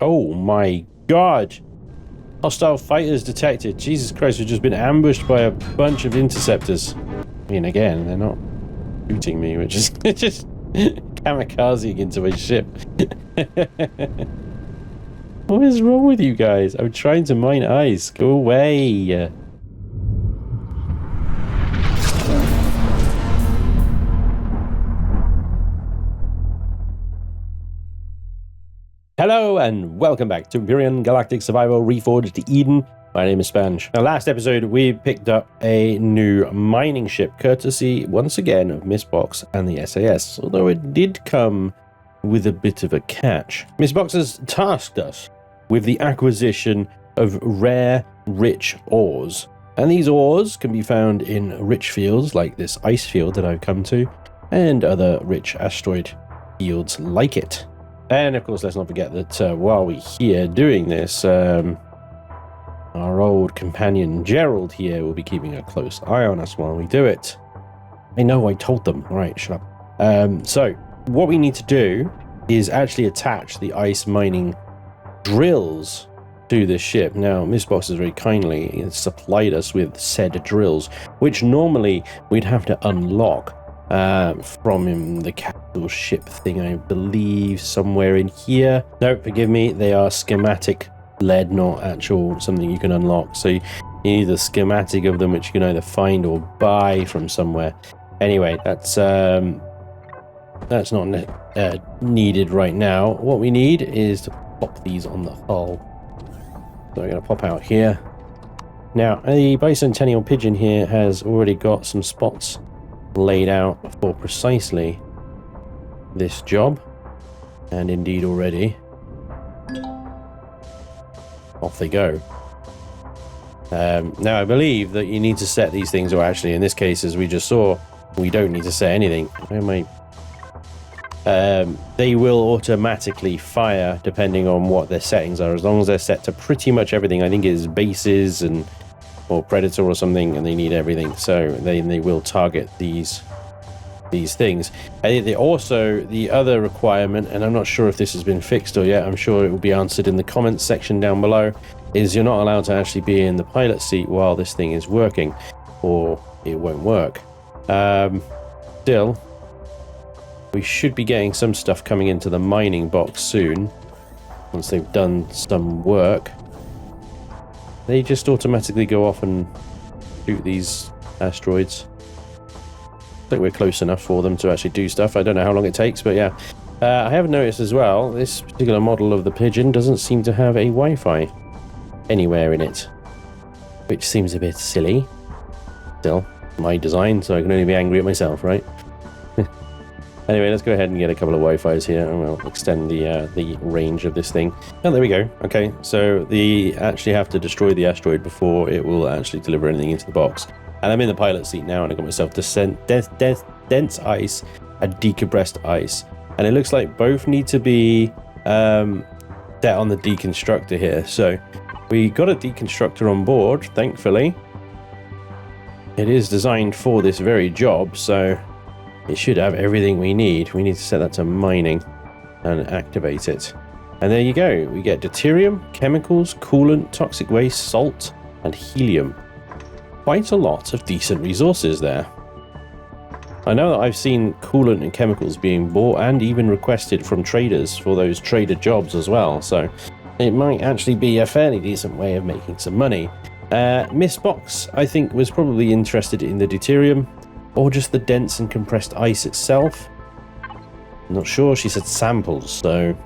Oh my god! Hostile fighters detected. Jesus Christ, we've just been ambushed by a bunch of interceptors. I mean, again, they're not shooting me, which is just kamikazing into my ship. What is wrong with you guys? I'm trying to mine ice. Go away. Hello and welcome back to Empyrion Galactic Survival Reforged Eden. My name is Spanj. Now, last episode we picked up a new mining ship, courtesy once again of Miss Box and the SAS, although it did come with a bit of a catch. Miss Box has tasked us with the acquisition of rare, rich ores. And these ores can be found in rich fields like this ice field that I've come to, and other rich asteroid fields like it. And of course, let's not forget that while we're here doing this, our old companion Gerald here will be keeping a close eye on us while we do it. I know, I told them. All right, shut up. So what we need to do is actually attach the ice mining drills to this ship. Now, Miss Box has very kindly supplied us with said drills, which normally we'd have to unlock from the capital ship thing, I believe, somewhere in here. No, forgive me, they are schematic led, not actual something you can unlock. So you need a schematic of them, which you can either find or buy from somewhere. Anyway, that's not needed right now. What we need is to pop these on the hull. So I'm going to pop out here. Now, the bicentennial pigeon here has already got some spots laid out for precisely this job, and indeed already off they go. Now I believe that you need to set these things, or actually in this case, as we just saw, we don't need to set anything. Where am I? They will automatically fire depending on what their settings are, as long as they're set to pretty much everything. I think it is bases and or predator or something, and they need everything, so they will target these things. I think also the other requirement, and I'm not sure if this has been fixed or yet, I'm sure it will be answered in the comments section down below, is you're not allowed to actually be in the pilot seat while this thing is working, or it won't work. Still, we should be getting some stuff coming into the mining box soon once they've done some work. They just automatically go off and shoot these asteroids. I think we're close enough for them to actually do stuff. I don't know how long it takes, but yeah. I have noticed as well, this particular model of the Pigeon doesn't seem to have a Wi-Fi anywhere in it, which seems a bit silly. Still, my design, so I can only be angry at myself, right? Anyway, let's go ahead and get a couple of Wi-Fis here, and we'll extend the range of this thing. Oh, there we go. Okay, so they actually have to destroy the asteroid before it will actually deliver anything into the box. And I'm in the pilot seat now, and I got myself dense ice and decompressed ice. And it looks like both need to be set on the deconstructor here. So we got a deconstructor on board, thankfully. It is designed for this very job, so it should have everything we need. We need to set that to mining and activate it. And there you go. We get deuterium, chemicals, coolant, toxic waste, salt, and helium. Quite a lot of decent resources there. I know that I've seen coolant and chemicals being bought and even requested from traders for those trader jobs as well. So it might actually be a fairly decent way of making some money. Miss Box, I think, was probably interested in the deuterium, or just the dense and compressed ice itself. I'm not sure. She said samples, so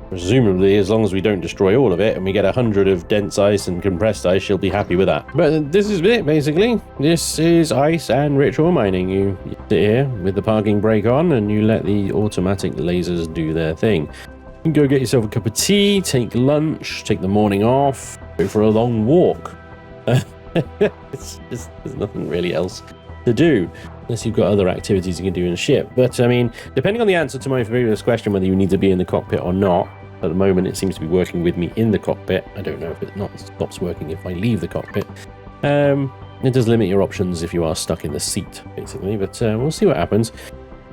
presumably as long as we don't destroy all of it and we get 100 of dense ice and compressed ice, she'll be happy with that. But this is it, basically. This is ice and rich ore mining. You sit here with the parking brake on and you let the automatic lasers do their thing. You can go get yourself a cup of tea, take lunch, take the morning off, go for a long walk. It's just, there's nothing really else to do unless you've got other activities you can do in a ship. But I mean, depending on the answer to my previous question, whether you need to be in the cockpit or not, at the moment it seems to be working with me in the cockpit. I don't know if it stops working if I leave the cockpit. It does limit your options if you are stuck in the seat, basically, but we'll see what happens,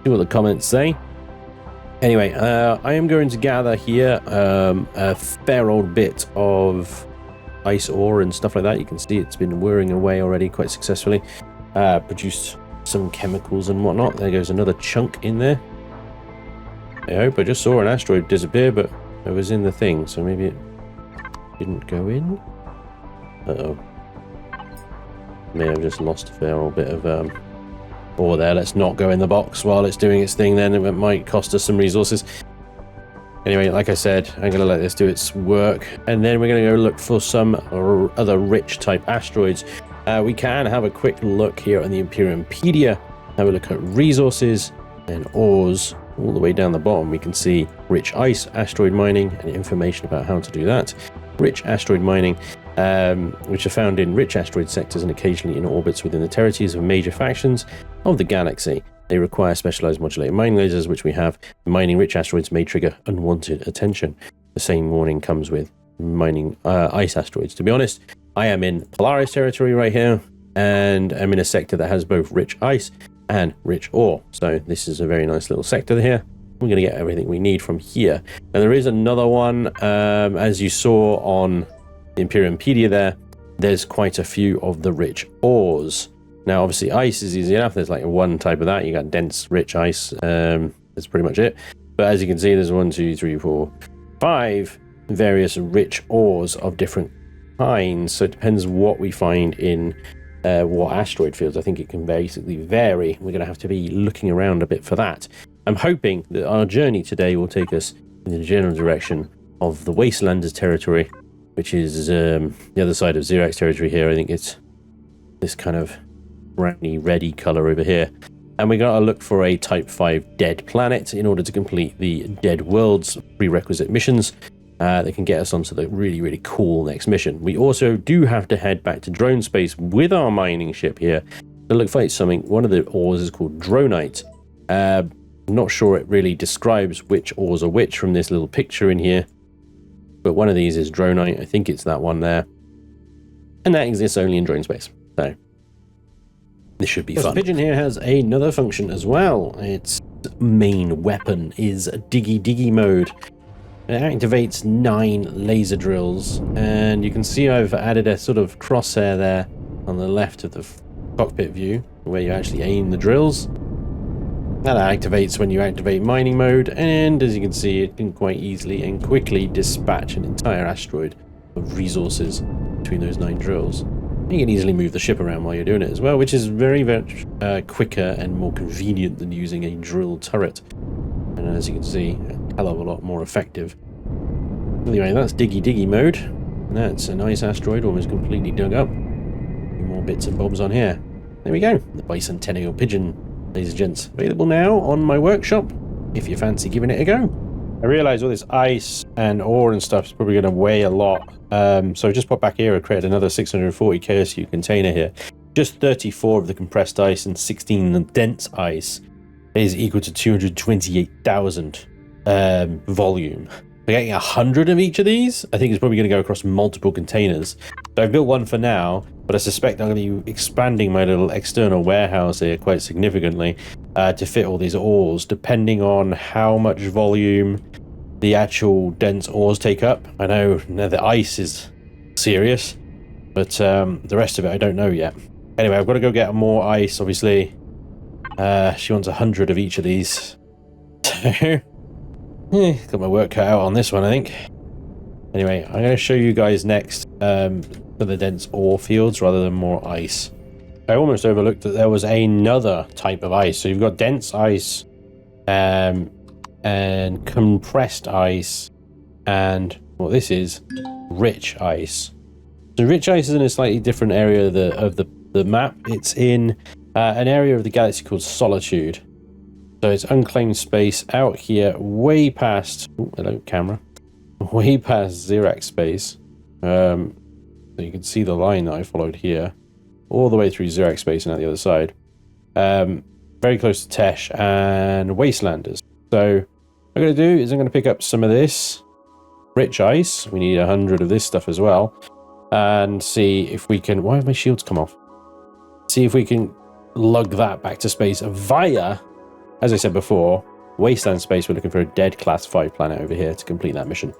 see what the comments say. Anyway, I am going to gather here a fair old bit of ice ore and stuff like that. You can see it's been whirring away already quite successfully. Produced some chemicals and whatnot. There goes another chunk in there. I hope. I just saw an asteroid disappear, but it was in the thing, so maybe it didn't go in. Uh-oh. May have just lost a fair old bit of ore there. Let's not go in the box while it's doing its thing, then it might cost us some resources. Anyway, like I said, I'm going to let this do its work, and then we're going to go look for some other rich type asteroids. We can have a quick look here on the Empyrionpedia, have a look at resources and ores. All the way down the bottom we can see rich ice, asteroid mining, and information about how to do that. Rich asteroid mining, which are found in rich asteroid sectors and occasionally in orbits within the territories of major factions of the galaxy. They require specialized modulated mining lasers, which we have. Mining rich asteroids may trigger unwanted attention. The same warning comes with mining ice asteroids. To be honest, I am in Polaris territory right here, and I'm in a sector that has both rich ice and rich ore. So this is a very nice little sector here. We're going to get everything we need from here. And there is another one, as you saw on the Empyrionpedia there, there's quite a few of the rich ores. Now, obviously, ice is easy enough. There's like one type of that. You got dense, rich ice. That's pretty much it. But as you can see, there's 1, 2, 3, 4, 5 various rich ores of different kinds. So it depends what we find in what asteroid fields. I think it can basically vary. We're going to have to be looking around a bit for that. I'm hoping that our journey today will take us in the general direction of the Wastelanders territory, which is the other side of Xerax territory here. I think it's this kind of browny reddy color over here. And we got to look for a Type 5 dead planet in order to complete the Dead Worlds prerequisite missions that can get us onto the really, really cool next mission. We also do have to head back to drone space with our mining ship here to look for something. One of the ores is called dronite. I'm not sure it really describes which ores are which from this little picture in here, but one of these is dronite. I think it's that one there, and that exists only in drone space, so this should be fun. The pigeon here has another function as well. Its main weapon is diggy mode. It activates 9 laser drills, and you can see I've added a sort of crosshair there on the left of the cockpit view where you actually aim the drills. That activates when you activate mining mode, and as you can see, it can quite easily and quickly dispatch an entire asteroid of resources between those 9 drills. You can easily move the ship around while you're doing it as well, which is very quicker and more convenient than using a drill turret. And as you can see, a hell of a lot more effective. Anyway, that's diggy mode. And that's a nice asteroid, almost completely dug up. A few more bits and bobs on here. There we go. The bicentennial pigeon, ladies and gents. Available now on my workshop, if you fancy giving it a go. I realise all this ice and ore and stuff is probably going to weigh a lot. So I just popped back here and created another 640 KSU container here. Just 34 of the compressed ice and 16 of dense ice is equal to 228,000 volume. We're getting 100 of each of these. I think it's probably going to go across multiple containers. So I've built one for now, but I suspect I'm going to be expanding my little external warehouse here quite significantly to fit all these ores, depending on how much volume the actual dense ores take up. I know the ice is serious, but the rest of it I don't know yet. Anyway, I've got to go get more ice, obviously. She wants 100 of each of these. So, got my work cut out on this one, I think. Anyway, I'm going to show you guys next for the dense ore fields rather than more ice. I almost overlooked that there was another type of ice. So you've got dense ice and compressed ice, and what this is, rich ice. So rich ice is in a slightly different area of the map. It's in an area of the galaxy called Solitude. So it's unclaimed space out here, way past... Oh, hello, camera. Way past Xerax space. So you can see the line that I followed here, all the way through Xerax space and out the other side. Very close to Tesh and Wastelanders. So what I'm going to do is I'm going to pick up some of this rich ice. We need 100 of this stuff as well. And see if we can... Why have my shields come off? See if we can lug that back to space via, as I said before, Wasteland space, we're looking for a dead class 5 planet over here to complete that mission.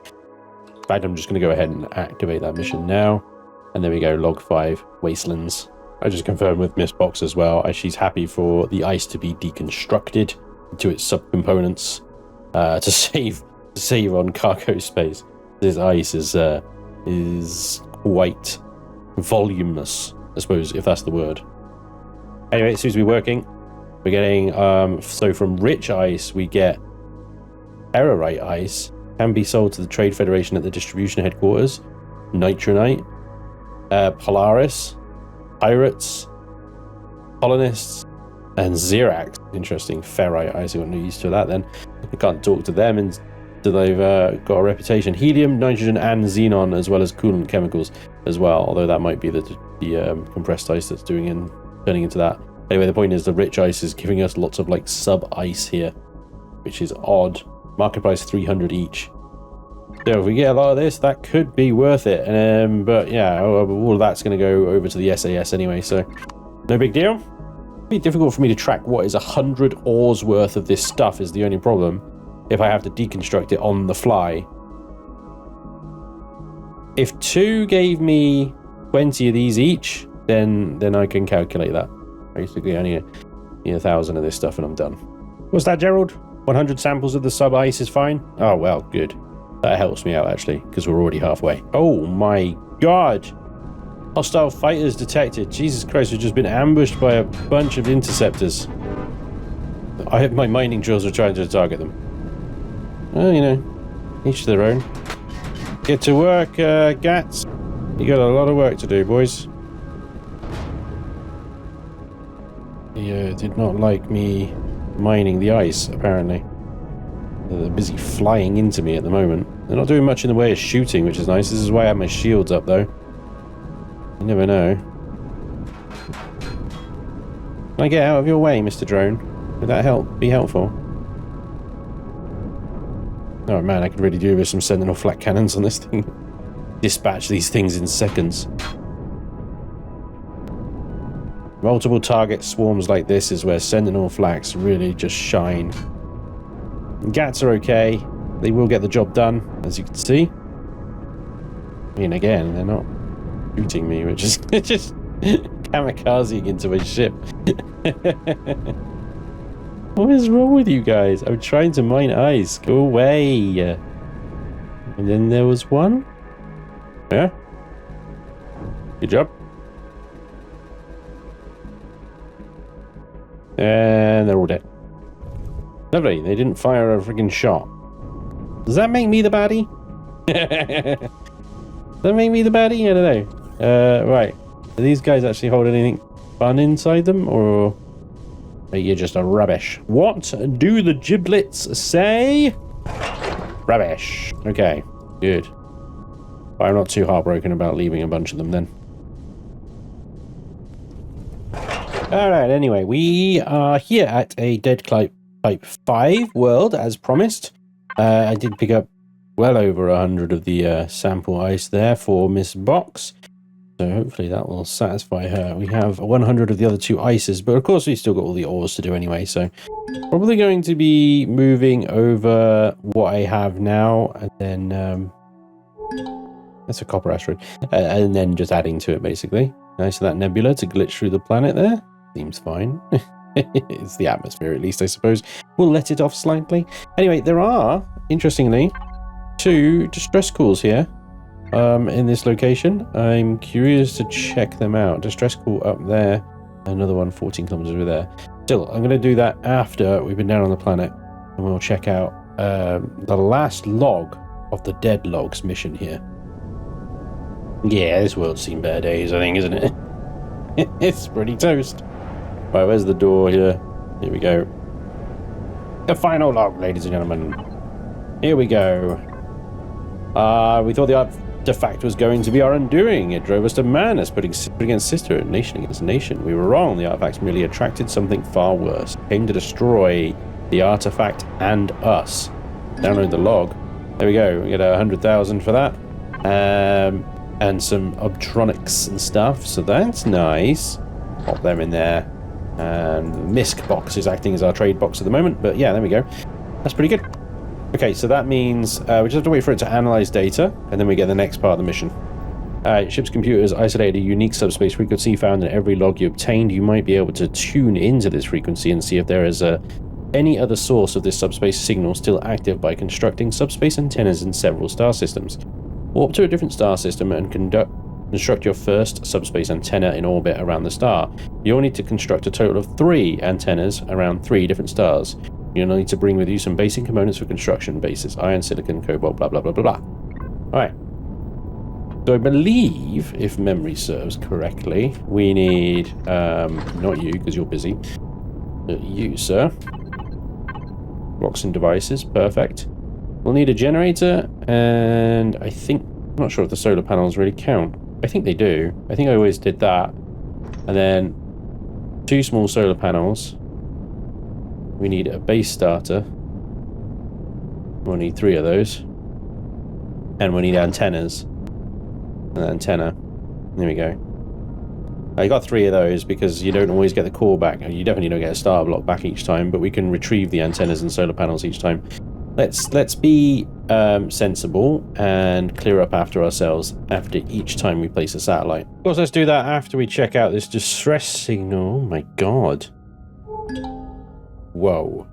In fact, I'm just going to go ahead and activate that mission now. And there we go, log 5, Wastelands. I just confirmed with Miss Box as well. She's happy for the ice to be deconstructed into its subcomponents to save on cargo space. This ice is quite voluminous, I suppose, if that's the word. Anyway, it seems to be working. We're getting, so from rich ice, we get errorite ice, can be sold to the Trade Federation at the distribution headquarters, nitronite, Polaris, pirates, colonists, and Xerax. Interesting, ferrite ice. I got no use to that then. I can't talk to them until they've got a reputation. Helium, nitrogen, and xenon, as well as coolant chemicals as well, although that might be the compressed ice that's turning into that. Anyway, the point is the rich ice is giving us lots of like sub ice here, which is odd. Market price 300 each. So if we get a lot of this, that could be worth it. But yeah, all of that's going to go over to the SAS anyway, so no big deal. It'd be difficult for me to track what is 100 ores worth of this stuff is the only problem if I have to deconstruct it on the fly. If 2 gave me 20 of these each, then I can calculate that. Basically, I need 1,000 of this stuff and I'm done. What's that, Gerald? 100 samples of the sub-ice is fine? Oh, well, good. That helps me out, actually, because we're already halfway. Oh, my God. Hostile fighters detected. Jesus Christ, we've just been ambushed by a bunch of interceptors. I hope my mining drills are trying to target them. Well, you know, each to their own. Get to work, Gats. You got a lot of work to do, boys. He did not like me mining the ice, apparently. They're busy flying into me at the moment. They're not doing much in the way of shooting, which is nice. This is why I have my shields up, though. You never know. Can I get out of your way, Mr. Drone? Would that be helpful? Oh man, I could really do with some Sentinel flat cannons on this thing. Dispatch these things in seconds. Multiple target swarms like this is where Sentinel flaks really just shine. Gats are okay. They will get the job done, as you can see. I mean, again, they're not shooting me, which is just kamikazing into a ship. What is wrong with you guys? I'm trying to mine ice. Go away. And then there was one. Yeah. Good job. And they're all dead. Lovely. They didn't fire a freaking shot. Does that make me the baddie? Does that make me the baddie? I don't know. Right. Do these guys actually hold anything fun inside them, or are you just a rubbish? What do the giblets say? Rubbish. Okay. Good. I'm not too heartbroken about leaving a bunch of them then. Alright, anyway, we are here at a Dead Type 5 world, as promised. I did pick up well over 100 of the sample ice there for Miss Box. So hopefully that will satisfy her. We have 100 of the other 2 ices, but of course we've still got all the ores to do anyway. So probably going to be moving over what I have now, and then that's a copper asteroid, and then just adding to it basically. Nice of that nebula to glitch through the planet there. Seems fine. It's the atmosphere, at least, I suppose. We'll let it off slightly. Anyway, there are, interestingly, 2 distress calls here in this location. I'm curious to check them out. Distress call up there. Another one 14 kilometers over there. Still, I'm going to do that after we've been down on the planet. And we'll check out the last log of the Dead Logs mission here. Yeah, this world's seen better days, I think, isn't it? It's pretty toast. Right, where's the door here? Here we go. The final log, ladies and gentlemen. Here we go. We thought the artifact was going to be our undoing. It drove us to madness, putting sister against sister, nation against nation. We were wrong. The artifact merely attracted something far worse. It came to destroy the artifact and us. Download the log. There we go. We get 100,000 for that. And some obtronics and stuff. So that's nice. Pop them in there. And the MISC box is acting as our trade box at the moment, but yeah, there we go. That's pretty good. Okay, so that means we just have to wait for it to analyze data, and then we get the next part of the mission. Ship's computers isolated a unique subspace frequency found in every log you obtained. You might be able to tune into this frequency and see if there is any other source of this subspace signal still active by constructing subspace antennas in several star systems. Warp to a different star system and construct your first subspace antenna in orbit around the star. You'll need to construct a total of 3 antennas around 3 different stars. You'll need to bring with you some basic components for construction bases: iron, silicon, cobalt, blah blah blah blah blah. Alright. So I believe, if memory serves correctly, we need, not you, because you're busy, you, sir. Blocks and devices, perfect. We'll need a generator, and I think, I'm not sure if the solar panels really count. I think they do. I think I always did that. And then 2 small solar panels. We need a base starter. We'll need 3 of those. And we'll need antennas. An antenna. There we go. I got 3 of those because you don't always get the core back. You definitely don't get a starter block back each time, but we can retrieve the antennas and solar panels each time. Let's be sensible and clear up after ourselves after each time we place a satellite. Of course, let's do that after we check out this distress signal. Oh my god. Whoa.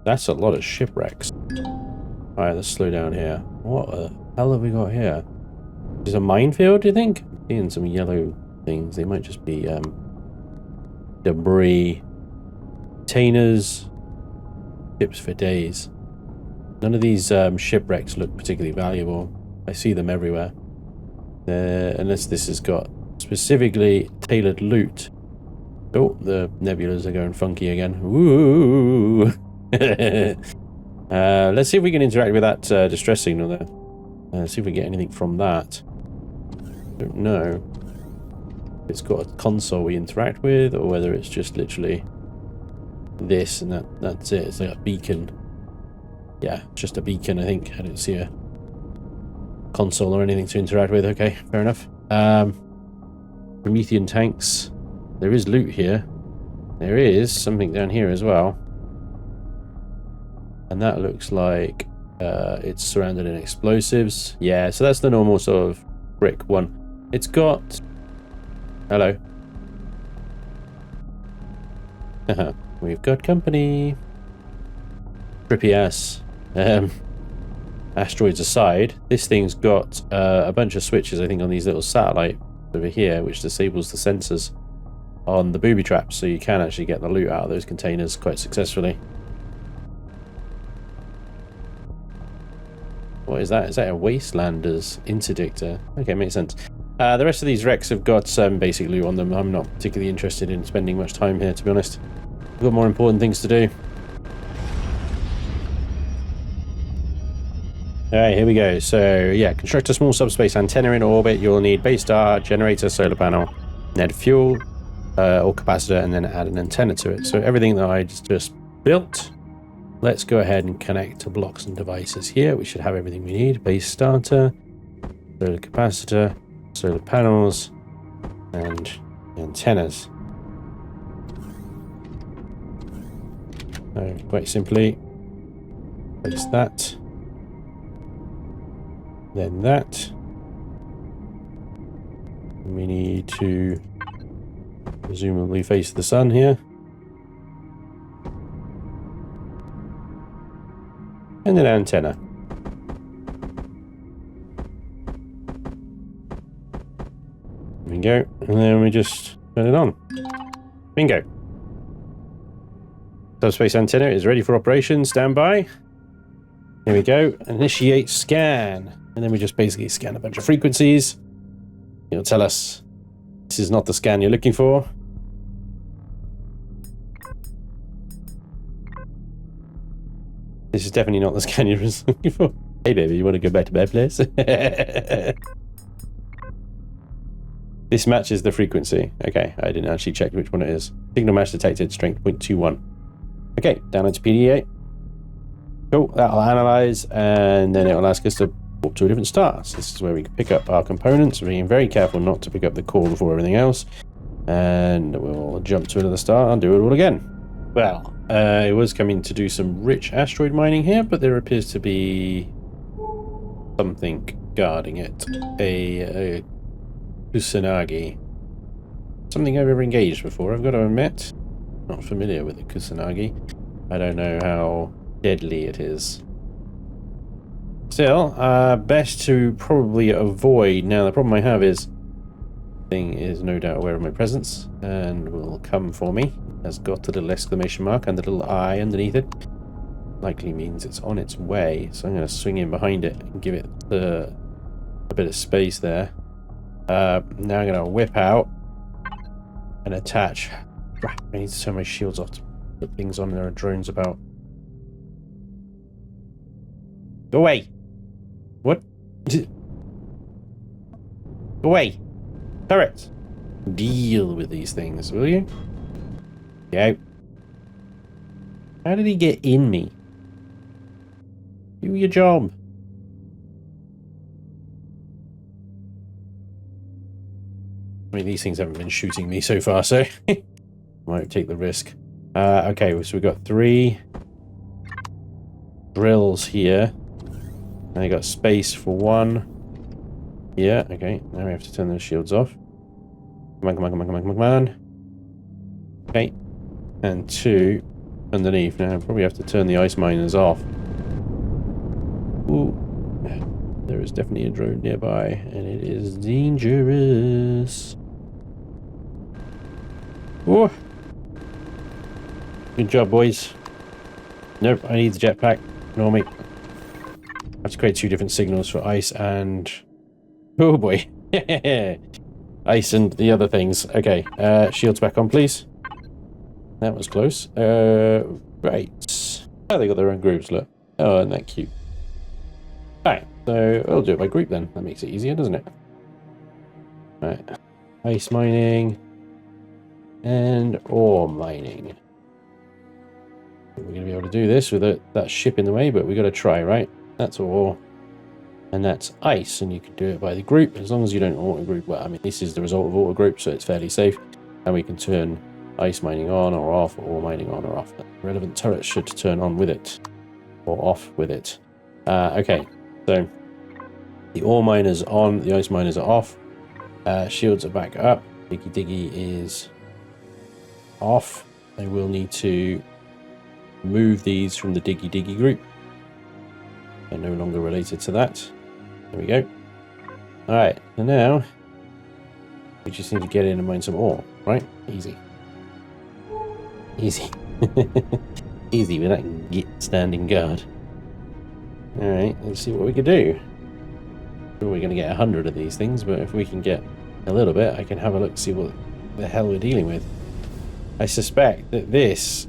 That's a lot of shipwrecks. Alright, let's slow down here. What the hell have we got here? Is it a minefield, do you think? I'm seeing some yellow things. They might just be debris. Containers. Ships for days. None of these shipwrecks look particularly valuable. I see them everywhere. Unless this has got specifically tailored loot. Oh, the nebulas are going funky again. Ooh. Let's see if we can interact with that distress signal there. See if we get anything from that. Don't know. It's got a console we interact with, or whether it's just literally this and that's it. It's like a beacon. Yeah, just a beacon, I think. I don't see a console or anything to interact with. Okay, fair enough. Promethean tanks. There is loot here. There is something down here as well. And that looks like it's surrounded in explosives. Yeah, so that's the normal sort of brick one. It's got... Hello. We've got company. Trippy ass. Asteroids aside, this thing's got a bunch of switches, I think, on these little satellites over here, which disables the sensors on the booby traps, so you can actually get the loot out of those containers quite successfully. What is that? Is that a Wastelander's interdictor? Okay, makes sense. The rest of these wrecks have got some basic loot on them. I'm not particularly interested in spending much time here, to be honest. We've got more important things to do. Alright, here we go. So, yeah, construct a small subspace antenna in orbit. You'll need base star, generator, solar panel, net fuel, or capacitor, and then add an antenna to it. So everything that I just built, let's go ahead and connect to blocks and devices here. We should have everything we need. Base starter, solar capacitor, solar panels, and antennas. So quite simply, place that, then that. We need to presumably face the sun here. And an antenna. There we go. And then we just turn it on. Bingo. Subspace antenna is ready for operation. Stand by. Here we go. Initiate scan. And then we just basically scan a bunch of frequencies. It'll tell us this is not the scan you're looking for. This is definitely not the scan you're looking for. Hey baby, you want to go back to bed, please? This matches the frequency. Okay, I didn't actually check which one it is. Signal match detected, strength 0.21. Okay, download to PDA. Cool, that'll analyze, and then it'll ask us to warp to a different star. So this is where we can pick up our components, being very careful not to pick up the core before everything else. And we'll jump to another star and do it all again. Well, It was coming to do some rich asteroid mining here, but there appears to be something guarding it. A Kusanagi. Something I've ever engaged before, I've got to admit. Not familiar with the Kusanagi. I don't know how deadly it is. Still, best to probably avoid. Now, the problem I have is thing is no doubt aware of my presence and will come for me. Has got a little exclamation mark and a little eye underneath it. Likely means it's on its way, so I'm going to swing in behind it and give it a bit of space there. Now I'm going to whip out and attach. I need to turn my shields off to put things on. There are drones about. Go away! What? Go away! Turrets! Deal with these things, will you? Go. How did he get in me? Do your job. I mean, these things haven't been shooting me so far, so might take the risk. Okay, so we've got 3 drills here. And I got space for 1. Yeah, okay. Now we have to turn those shields off. Come on, come on, come on, come on, come on. Okay. And 2 underneath. Now I probably have to turn the ice miners off. Ooh. There is definitely a drone nearby, and it is dangerous. Oh, good job, boys. Nope, I need the jetpack. Ignore me. I have to create 2 different signals for ice and... Oh boy. Ice and the other things. Okay, shields back on, please. That was close. Right. Oh, they got their own groups, look. Oh, isn't that cute? Alright, so I'll do it by group then. That makes it easier, doesn't it? Right. Ice mining. And ore mining. We're going to be able to do this with that ship in the way, but we've got to try, right? That's ore. And that's ice, and you can do it by the group, as long as you don't auto group. Well, I mean, this is the result of auto group, so it's fairly safe. And we can turn ice mining on or off, or ore mining on or off. The relevant turrets should turn on with it, or off with it. Okay, so the ore miners on, the ice miners are off. Shields are back up. Diggy Diggy is off. I will need to move these from the Diggy Diggy group. They're no longer related to that. There we go. Alright, and now we just need to get in and mine some ore, right? Easy. Easy. Easy with that git standing guard. Alright, let's see what we can do. Sure, we're going to get 100 of these things, but if we can get a little bit, I can have a look, see what the hell we're dealing with. I suspect that this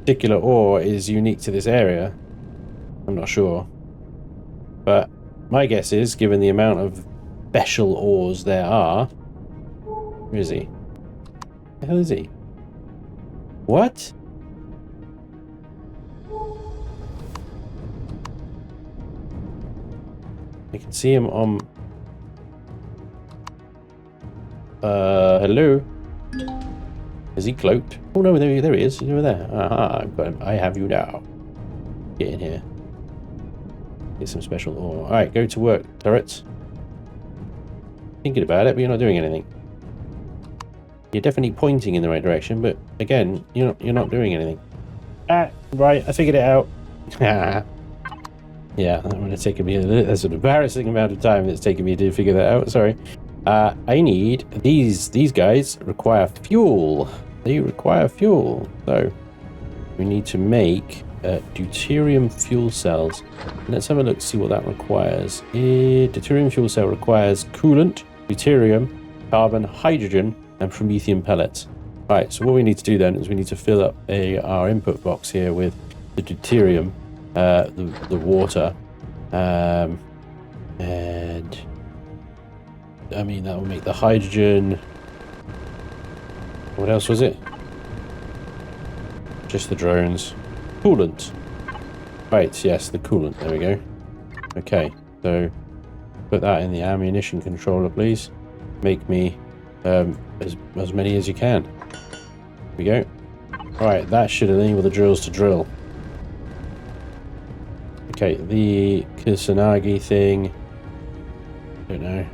particular ore is unique to this area. I'm not sure. But my guess is, given the amount of special ores there are... Where is he? Where the hell is he? What? I can see him on... hello? Is he cloaked? Oh no, there he is. He's over there. Aha, I've got him. I have you now. Get in here. Get some special ore. Alright, go to work, turrets. Thinking about it, but you're not doing anything. You're definitely pointing in the right direction, but again, you're not doing anything. Ah, right, I figured it out. Yeah, that would have taken me that's an embarrassing amount of time it's taken me to figure that out. Sorry. I need these guys require fuel. They require fuel. So we need to make deuterium fuel cells. Let's have a look, see what that requires. Deuterium fuel cell requires coolant, deuterium, carbon, hydrogen, and promethium pellets. Right, so what we need to do then is we need to fill up our input box here with the deuterium, the water, and I mean that will make the hydrogen. What else was it? Just the drones. Coolant. Right, yes, the coolant. There we go. Okay, so put that in the ammunition controller, please. Make me as many as you can. Here we go. Right, that should enable the drills to drill. Okay, the Kusanagi thing. Don't know.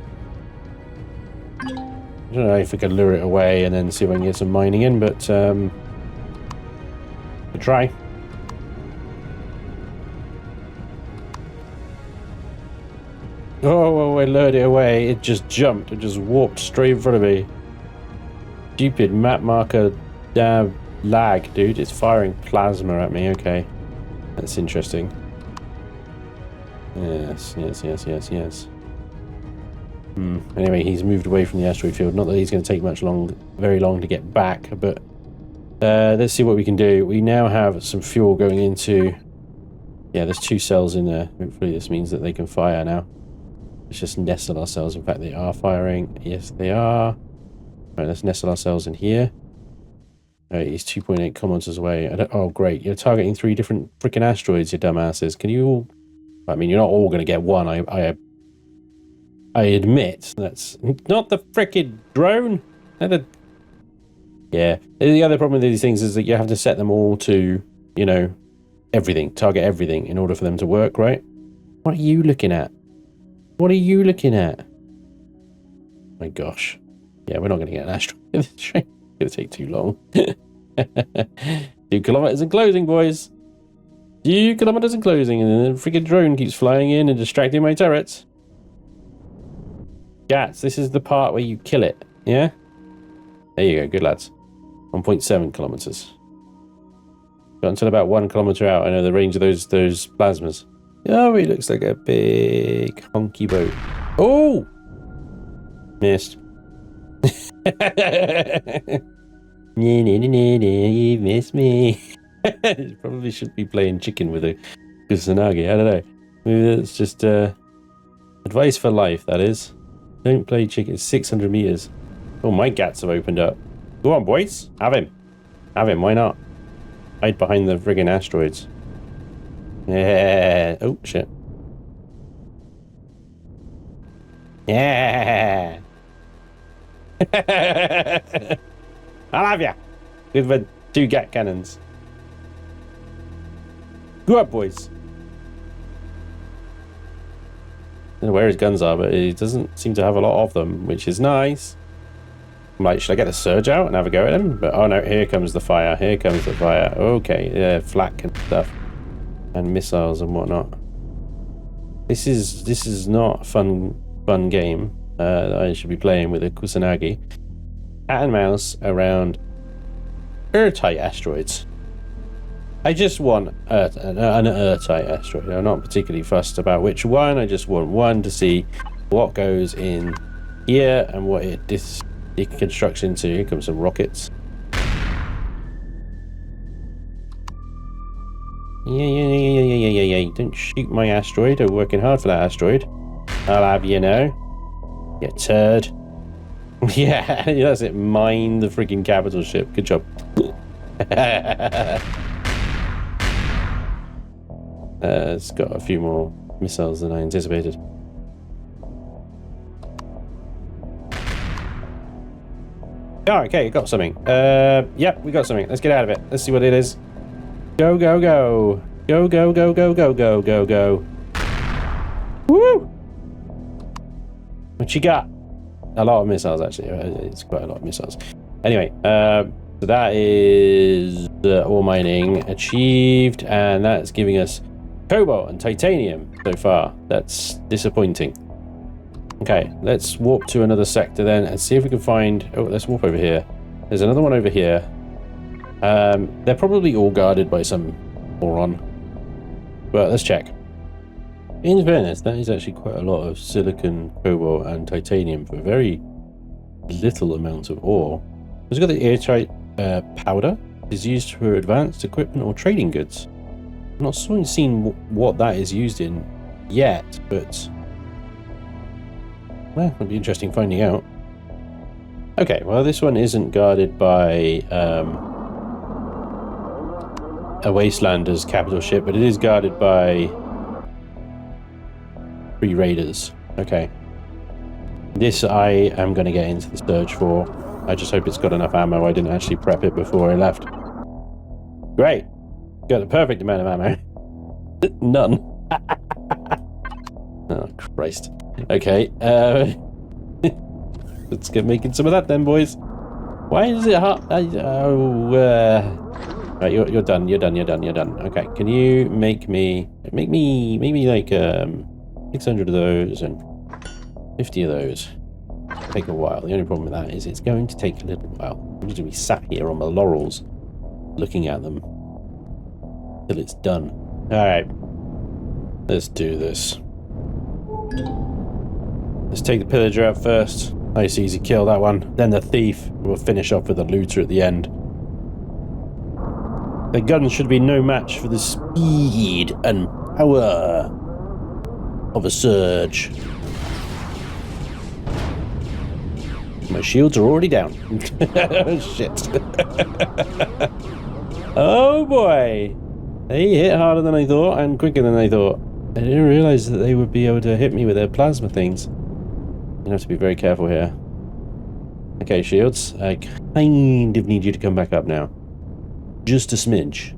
I don't know if we could lure it away and then see if I can get some mining in, but we'll try. Oh, I lured it away. It just jumped. It just warped straight in front of me. Stupid map marker damn lag, dude. It's firing plasma at me. Okay. That's interesting. Yes. Anyway, he's moved away from the asteroid field. Not that he's going to take very long to get back, but let's see what we can do. We now have some fuel going into... Yeah, there's 2 cells in there. Hopefully this means that they can fire now. Let's just nestle ourselves. In fact, they are firing. Yes, they are. Right, let's nestle ourselves in here. Right, he's 2.8 kilometers away. Oh, great. You're targeting 3 different freaking asteroids, you dumbasses. Can you all... I mean, you're not all going to get one. I admit that's not the frickin' drone. Yeah. The other problem with these things is that you have to set them all to, you know, everything, target everything in order for them to work, right? What are you looking at? What are you looking at? My gosh. Yeah, we're not going to get an asteroid in this train. It's going to take too long. 2 kilometers and closing, boys. 2 kilometers and closing, and then the freaking drone keeps flying in and distracting my turrets. Gats, this is the part where you kill it, yeah? There you go, good lads. 1.7 kilometers. Got until about 1 kilometer out. I know the range of those plasmas. Oh, it looks like a big honky boat. Oh! Missed. You missed me. Probably should be playing chicken with a Kusanagi. I don't know. Maybe that's just advice for life, that is. Don't play chicken. 600 meters. Oh, my gats have opened up. Go on, boys. Have him. Have him. Why not? Hide behind the friggin' asteroids. Yeah. Oh, shit. Yeah. I'll have ya. With the 2 gat cannons. Go up, boys. I don't know where his guns are, but he doesn't seem to have a lot of them, which is nice. I'm like, should I get the surge out and have a go at him? But oh no, here comes the fire. Here comes the fire. Okay, yeah, flak and stuff, and missiles and whatnot. This is not a fun game. I should be playing with a Kusanagi. Cat and mouse around airtight asteroids. I just want an airtight asteroid. I'm not particularly fussed about which one. I just want one to see what goes in here and what it deconstructs into. Here comes some rockets. Yeah. Don't shoot my asteroid. I'm working hard for that asteroid. I'll have you know. You turd. Yeah, that's it. Mine the freaking capital ship. Good job. It's got a few more missiles than I anticipated. Oh, okay, got something. Yep, we got something. Let's get out of it. Let's see what it is. Go, go, go. Go, go, go, go, go, go, go, go. Woo! What you got? A lot of missiles, actually. It's quite a lot of missiles. Anyway, so that is ore mining achieved, and that's giving us cobalt and titanium so far. That's disappointing. Okay, let's warp to another sector then and see if we can find... Oh, let's warp over here. There's another one over here. They're probably all guarded by some moron. But let's check. In fairness, that is actually quite a lot of silicon, cobalt, and titanium for very little amount of ore. It's got the airtight powder. Is used for advanced equipment or trading goods. I'm not seen what that is used in yet, but well, it'll be interesting finding out. Okay, well, this one isn't guarded by a Wastelander's capital ship, but it is guarded by 3 raiders. Okay. This I am going to get into the search for. I just hope it's got enough ammo. I didn't actually prep it before I left. Great. Got the perfect amount of ammo. None. Oh, Christ. Okay. Let's get making some of that then, boys. Why is it hard? Right, you're done. You're done. Okay. Can you make me like 600 of those and 50 of those? Take a while. The only problem with that is it's going to take a little while. I'm going to be sat here on my laurels, looking at them till it's done. All right. Let's do this. Let's take the pillager out first. Nice easy kill, that one. Then the thief. We'll finish off with the looter at the end. The gun should be no match for the speed and power of a surge. My shields are already down. Shit. Oh boy. They hit harder than I thought and quicker than I thought. I didn't realize that they would be able to hit me with their plasma things. You have to be very careful here. Okay, shields. I kind of need you to come back up now. Just a smidge.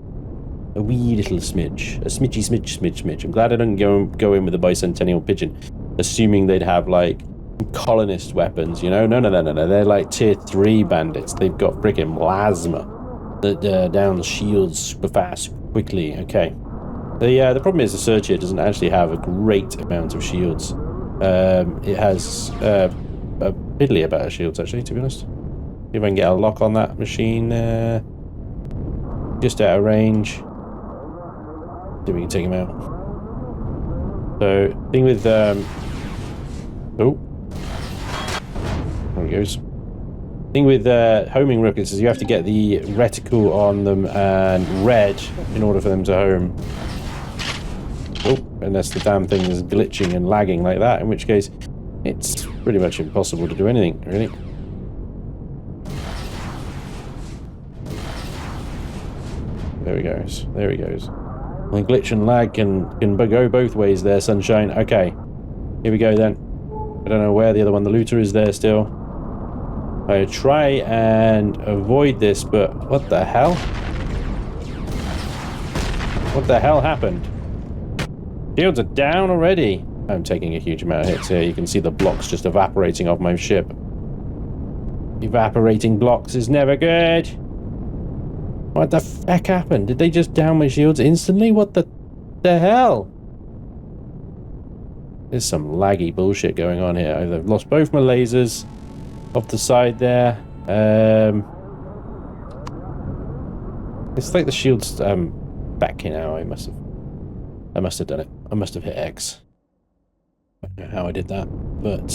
A wee little smidge. A smidgy. I'm glad I didn't go in with the bicentennial pigeon, assuming they'd have like colonist weapons, you know? No. They're like tier 3 bandits. They've got freaking plasma that downs shields super fast, quickly. Okay. The problem is the surge here doesn't actually have a great amount of shields. It has a piddly amount of shields, actually, to be honest. See if I can get a lock on that machine. Just out of range. See if we can take him out. So, thing with oh, there he goes. Thing with homing rockets is you have to get the reticle on them and red in order for them to home. Oh, unless the damn thing is glitching and lagging like that, in which case it's pretty much impossible to do anything, really. There he goes. My glitch and lag can go both ways there, sunshine. Okay, here we go then. I don't know where the other one, the looter, is there still. I try and avoid this, but what the hell? What the hell happened? Shields are down already. I'm taking a huge amount of hits here. You can see the blocks just evaporating off my ship. Evaporating blocks is never good. What the heck happened? Did they just down my shields instantly? What the hell? There's some laggy bullshit going on here. I've lost both my lasers off the side there. It's like the shield's backing out. I must have done it. I must have hit X. I don't know how I did that, but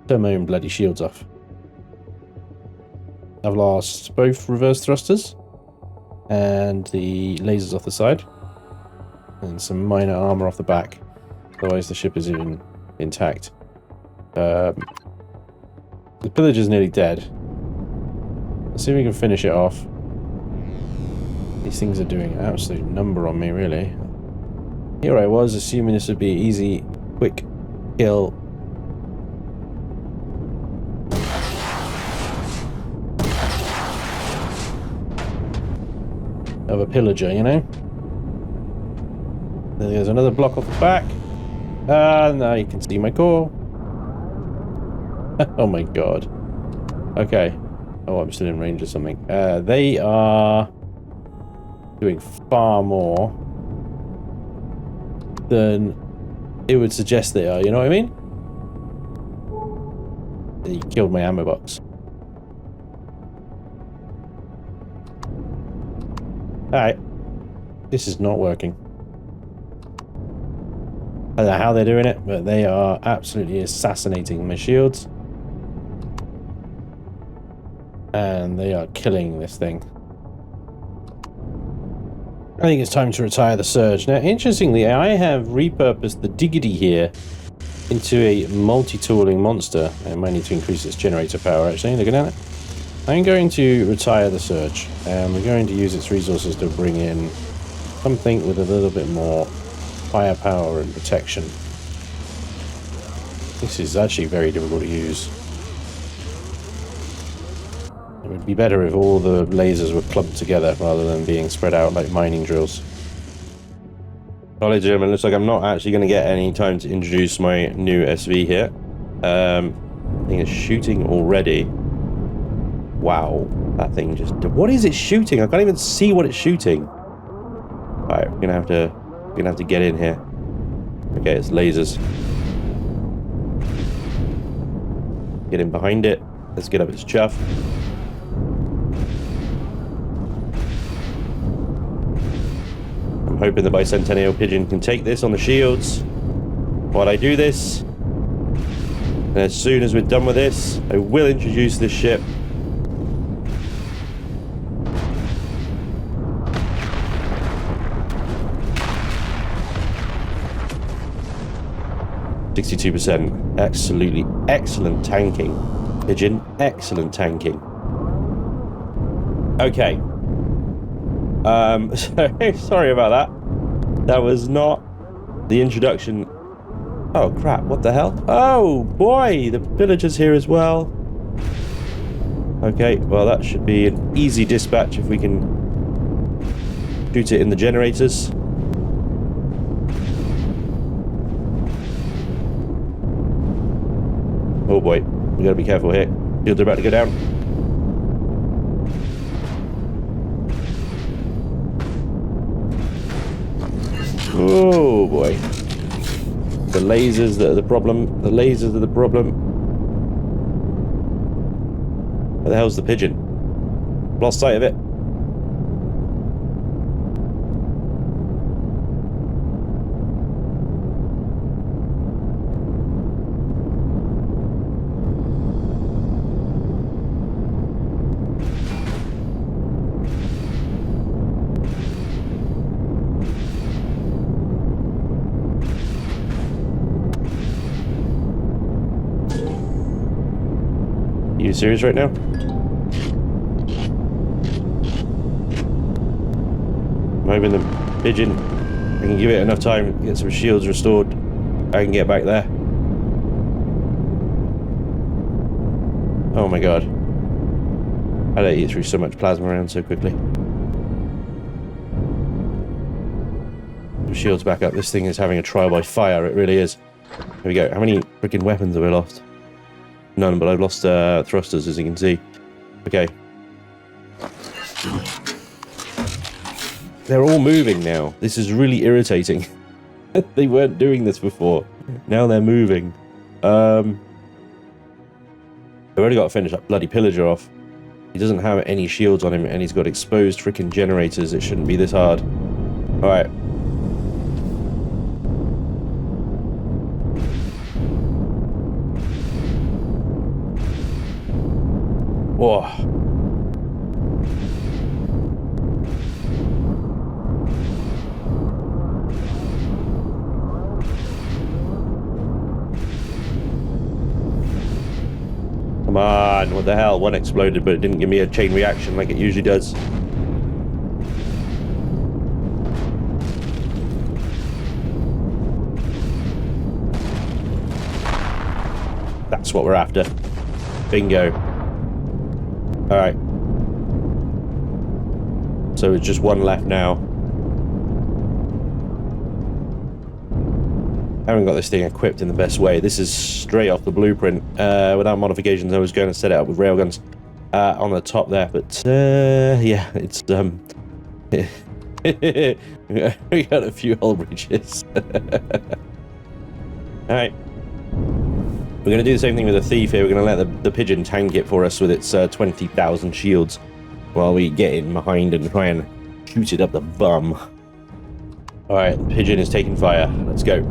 turn my own bloody shields off. I've lost both reverse thrusters and the lasers off the side and some minor armor off the back. Otherwise the ship is even intact. The pillager's nearly dead. Let's see if we can finish it off. These things are doing an absolute number on me, really. Here I was assuming this would be an easy, quick kill. Of a pillager, you know? There's another block off the back. Now you can see my core. Oh my god. Okay. Oh, I'm still in range of something. They are doing far more than it would suggest they are, you know what I mean? He killed my ammo box. Alright. This is not working. I don't know how they're doing it, but they are absolutely assassinating my shields. And they are killing this thing. I think it's time to retire the Surge. Now, interestingly, I have repurposed the Diggity here into a multi-tooling monster. I might need to increase its generator power, actually. Look at it. I'm going to retire the Surge, and we're going to use its resources to bring in something with a little bit more firepower and protection. This is actually very difficult to use. It would be better if all the lasers were clumped together rather than being spread out like mining drills. Alright, gentlemen, looks like I'm not actually going to get any time to introduce my new SV here. I think it's shooting already. Wow, that thing just... What is it shooting? I can't even see what it's shooting. Alright, we're gonna have to get in here. Okay, it's lasers. Get in behind it. Let's get up its chuff. I'm hoping the Bicentennial Pigeon can take this on the shields while I do this. And as soon as we're done with this, I will introduce this ship. %. Absolutely excellent tanking. Pigeon, excellent tanking. Okay. Sorry about that. That was not the introduction. Oh crap, what the hell? Oh boy, the villager's here as well. Okay, well that should be an easy dispatch if we can shoot it in the generators. Oh boy, we gotta be careful here. Shields are about to go down. Oh boy. The lasers that are the problem. The lasers are the problem. Where the hell's the pigeon? Lost sight of it. You serious right now? I'm hoping the pigeon, I can give it enough time to get some shields restored. I can get back there. Oh my god. How did I eat through so much plasma around so quickly? The shields back up. This thing is having a trial by fire. It really is. Here we go. How many freaking weapons have we lost? None, but I've lost thrusters, as you can see. Okay. They're all moving now. This is really irritating. They weren't doing this before. Now they're moving. I've already got to finish that bloody pillager off. He doesn't have any shields on him, and he's got exposed freaking generators. It shouldn't be this hard. Alright. Whoa. Come on, what the hell? One exploded, but it didn't give me a chain reaction like it usually does. That's what we're after. Bingo. Alright. So it's just one left now. I haven't got this thing equipped in the best way. This is straight off the blueprint. Without modifications, I was going to set it up with railguns on the top there. But, yeah, it's, we got a few hull breaches. Alright. We're going to do the same thing with the thief here. We're going to let the pigeon tank it for us with its 20,000 shields while we get in behind and try and shoot it up the bum. Alright, the pigeon is taking fire. Let's go.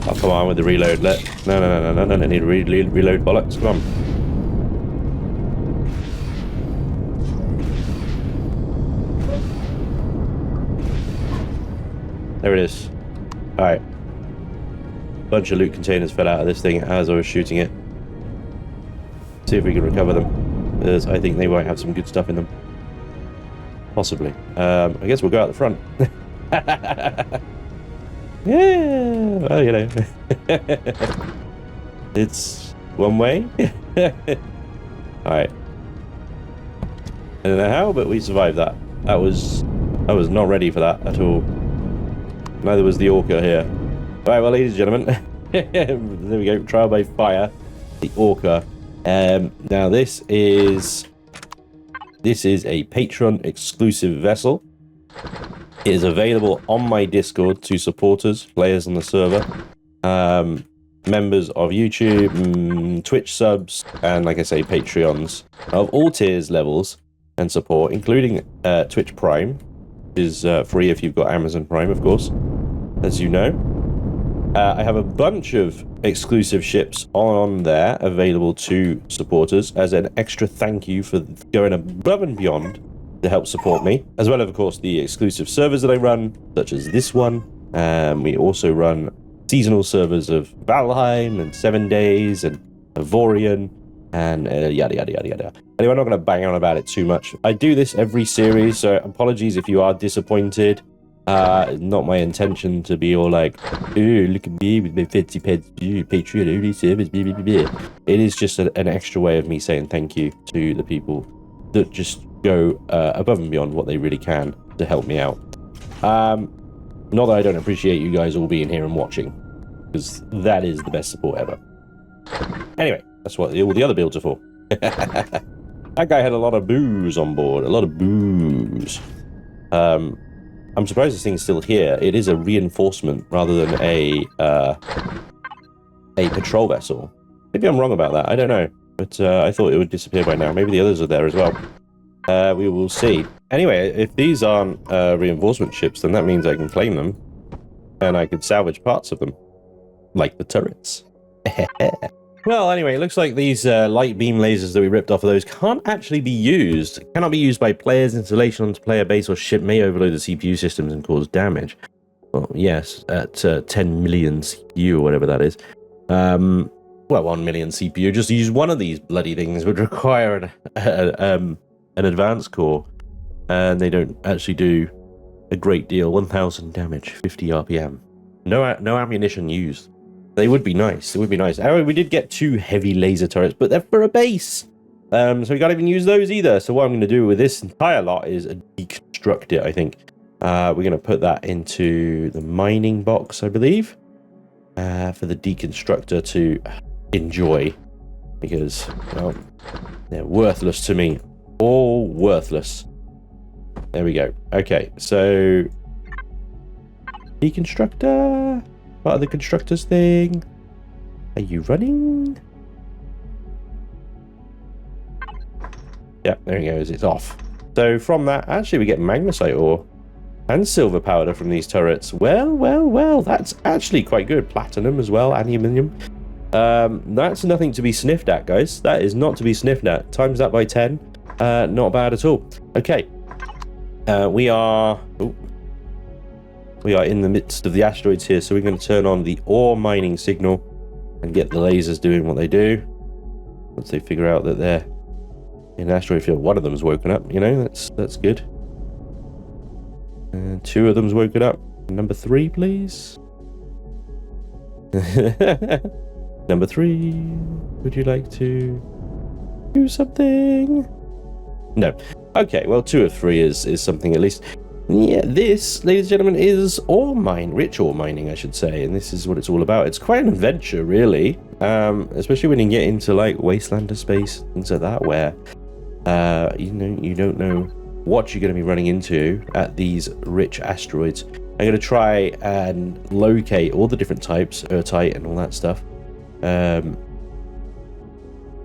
Oh, come on with the reload. No, I need to reload bollocks. Come on. There it is. Alright. bunch of loot containers fell out of this thing as I was shooting it. See if we can recover them, because I think they might have some good stuff in them. Possibly. I guess we'll go out the front. Yeah, well, you know. It's one way. Alright. I don't know how, but we survived that. I was not ready for that at all. Neither was the Orca here. Alright, well, ladies and gentlemen, there we go. Trial by fire, the Orca. Now this is a Patreon exclusive vessel. It is available on my Discord to supporters, players on the server, members of YouTube, Twitch subs, and like I say, Patreons of all tiers, levels, and support, including Twitch Prime, which is free if you've got Amazon Prime, of course, as you know. I have a bunch of exclusive ships on there available to supporters as an extra thank you for going above and beyond to help support me, as well as, of course, the exclusive servers that I run, such as this one. We also run seasonal servers of Valheim and 7 Days and Evorian and yada yada yada yada. Anyway, I'm not going to bang on about it too much. I do this every series, so apologies if you are disappointed. Not my intention to be all like, ooh, look at me with my fancy Patreon only service, blah, blah, blah, blah. It is just an extra way of me saying thank you to the people that just go above and beyond what they really can to help me out. Not that I don't appreciate you guys all being here and watching, because that is the best support ever. Anyway, that's what all the other builds are for. That guy had a lot of booze on board, a lot of booze. I'm surprised this thing's still here. It is a reinforcement rather than a patrol vessel. Maybe I'm wrong about that, I don't know. But I thought it would disappear by now. Maybe the others are there as well. We will see. Anyway, if these aren't reinforcement ships, then that means I can claim them. And I could salvage parts of them. Like the turrets. Well, anyway, it looks like these light beam lasers that we ripped off of those can't actually be used. Cannot be used by players. Installation onto player base or ship may overload the CPU systems and cause damage. Well, yes, at 10 million CPU or whatever that is. Well, 1 million CPU. Just use one of these bloody things would require an advanced core. And they don't actually do a great deal. 1,000 damage, 50 RPM. No ammunition used. They would be nice. It would be nice. However, we did get 2 heavy laser turrets, but they're for a base. So we can't even use those either. So what I'm going to do with this entire lot is deconstruct it, I think. We're going to put that into the mining box, I believe, for the deconstructor to enjoy. Because, well, they're worthless to me. All worthless. There we go. Okay, so deconstructor. Part of the constructors thing. Are you running? Yeah, there he goes. It's off. So from that, actually, we get magnesite ore and silver powder from these turrets. Well, well, well. That's actually quite good. Platinum as well. Aluminium. That's nothing to be sniffed at, guys. That is not to be sniffed at. Times that by 10. Not bad at all. Okay. We are in the midst of the asteroids here, so we're going to turn on the ore mining signal and get the lasers doing what they do. Once they figure out that they're in an asteroid field, one of them's woken up, you know, that's good. And 2 of them's woken up. Number 3, please. Number 3, would you like to do something? No. Okay, well, 2 of 3 is something at least. Yeah, this, ladies and gentlemen, is rich ore mining, I should say, and this is what it's all about. It's quite an adventure, really, especially when you get into, like, Wastelander space, things like that, where, you don't know what you're going to be running into at these rich asteroids. I'm going to try and locate all the different types, Earthite and all that stuff,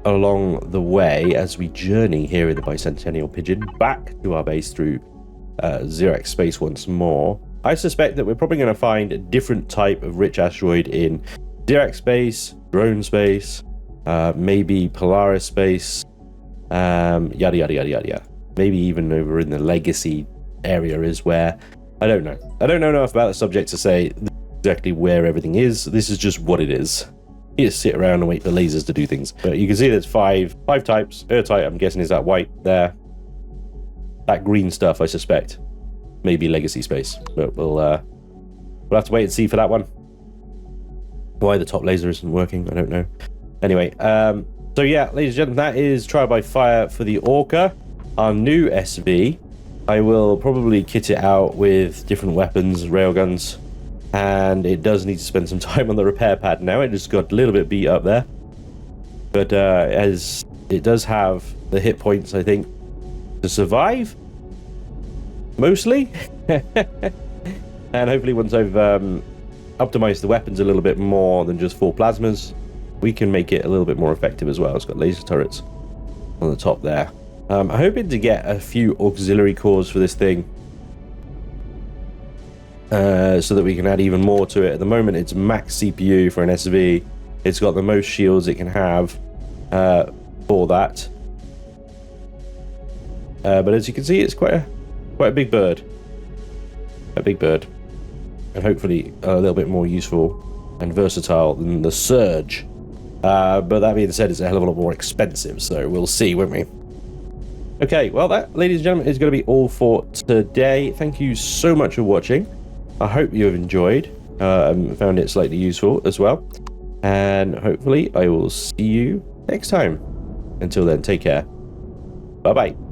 along the way as we journey here in the Bicentennial Pigeon back to our base through Xerox space once more. I suspect that we're probably going to find a different type of rich asteroid in Xerox space, drone space, maybe Polaris space, yada yada yada yada yada. Maybe even over in the Legacy area is where I don't know. I don't know enough about the subject to say exactly where everything is. This is just what it is. You just sit around and wait for lasers to do things. But you can see there's five types. Airtight, I'm guessing, is that white there. That green stuff, I suspect, maybe legacy space. But we'll have to wait and see for that one. Why the top laser isn't working, I don't know. Anyway, so yeah, ladies and gentlemen, that is Trial by Fire for the Orca, our new SV. I will probably kit it out with different weapons, railguns, and it does need to spend some time on the repair pad now. It just got a little bit beat up there. But as it does have the hit points, I think, to survive, mostly. And hopefully once I've optimized the weapons a little bit more than just 4 plasmas, we can make it a little bit more effective as well. It's got laser turrets on the top there. I'm hoping to get a few auxiliary cores for this thing, so that we can add even more to it. At the moment, it's max CPU for an SV. It's got the most shields it can have for that. But as you can see, it's quite a big bird. A big bird. And hopefully a little bit more useful and versatile than the Surge. But that being said, it's a hell of a lot more expensive, so we'll see, won't we? Okay, well, that, ladies and gentlemen, is going to be all for today. Thank you so much for watching. I hope you have enjoyed and found it slightly useful as well. And hopefully I will see you next time. Until then, take care. Bye-bye.